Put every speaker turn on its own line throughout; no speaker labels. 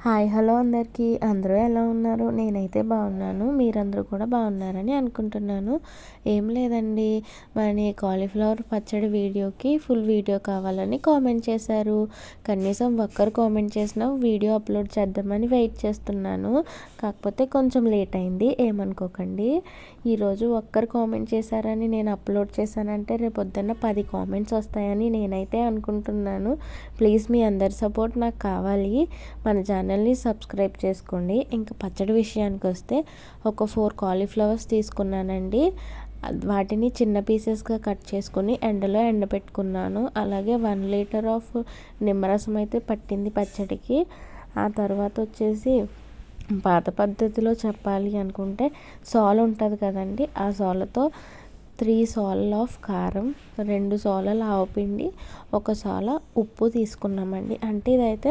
Hi hello అందరికీ అందరూ ఎలా ఉన్నారు? నేనైతే బాగున్నాను. మీరందరూ కూడా బాగున్నారని అనుకుంటున్నాను. ఏం లేదండి, మన కాలీఫ్లవర్ పచ్చడి వీడియోకి ఫుల్ వీడియో కావాలని కామెంట్ చేశారు. కనీసం ఒక్కరు కామెంట్ చేసినా వీడియో అప్లోడ్ చేద్దామని వెయిట్ చేస్తున్నాను. కాకపోతే కొంచెం లేట్ అయింది, ఏమనుకోకండి. ఈరోజు ఒక్కరు కామెంట్ చేశారని నేను అప్లోడ్ చేశానంటే రేపొద్దున్న 10 కామెంట్స్ వస్తాయని నేనైతే అనుకుంటున్నాను. ప్లీజ్ మీ అందరి సపోర్ట్ నాకు కావాలి. మన ఛానల్ని సబ్స్క్రైబ్ చేసుకోండి. ఇంకా పచ్చడి విషయానికి వస్తే ఒక 4 కాలీఫ్లవర్స్ తీసుకున్నానండి. వాటిని చిన్న పీసెస్గా కట్ చేసుకొని ఎండలో ఎండబెట్టుకున్నాను. అలాగే 1 లీటర్ ఆఫ్ నిమ్మరసం అయితే పట్టింది పచ్చడికి. ఆ తర్వాత వచ్చేసి పాత పద్ధతిలో చెప్పాలి అనుకుంటే సాల్ ఉంటుంది కదండి, ఆ సాలతో 3 సాల్ ఆఫ్ కారం, 2 సాలలు ఆవపిండి, 1 సాల ఉప్పు తీసుకున్నామండి. అంటే ఇదైతే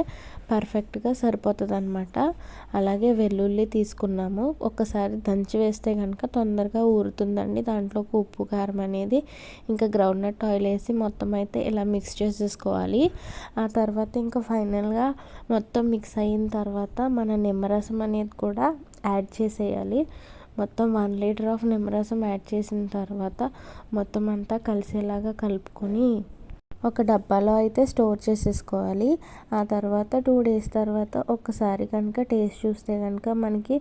పర్ఫెక్ట్గా సరిపోతుంది అనమాట. అలాగే వెల్లుల్లి తీసుకున్నాము. ఒకసారి దంచి వేస్తే కనుక తొందరగా ఊరుతుందండి దాంట్లోకి ఉప్పు కారం అనేది. ఇంకా గ్రౌండ్నట్ ఆయిల్ వేసి మొత్తం అయితే ఇలా మిక్స్ చేసేసుకోవాలి. ఆ తర్వాత ఇంకా ఫైనల్గా మొత్తం మిక్స్ అయిన తర్వాత మన నిమ్మరసం అనేది కూడా యాడ్ చేసేయాలి. మొత్తం 1 లీటర్ ఆఫ్ నిమ్మరసం యాడ్ చేసిన తర్వాత మొత్తం అంతా కలిసేలాగా కలుపుకొని ఒక డబ్బాలో అయితే స్టోర్ చేసేసుకోవాలి. ఆ తర్వాత 2 డేస్ తర్వాత ఒకసారి కనుక టేస్ట్ చూస్తే కనుక మనకి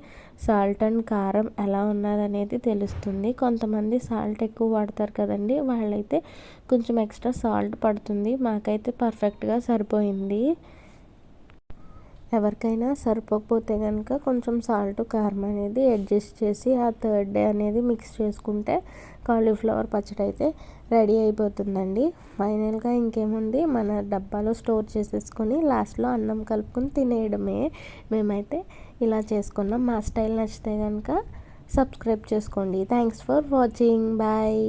సాల్ట్ అండ్ కారం ఎలా ఉన్నదనేది తెలుస్తుంది. కొంతమంది సాల్ట్ ఎక్కువ వాడతారు కదండి, వాళ్ళైతే కొంచెం ఎక్స్ట్రా సాల్ట్ పడుతుంది. మాకైతే పర్ఫెక్ట్గా సరిపోయింది. ఎవరికైనా సరిపోకపోతే కనుక కొంచెం సాల్ట్ కారం అనేది అడ్జస్ట్ చేసి ఆ 3rd డే అనేది మిక్స్ చేసుకుంటే కాలీఫ్లవర్ పచ్చడి అయితే రెడీ అయిపోతుందండి. ఫైనల్గా ఇంకేముంది, మన డబ్బాలో స్టోర్ చేసేసుకొని లాస్ట్లో అన్నం కలుపుకొని తినేయడమే. మేమైతే ఇలా చేసుకున్నాం. మా స్టైల్ నచ్చితే కనుక సబ్స్క్రైబ్ చేసుకోండి. Thanks for watching. బాయ్.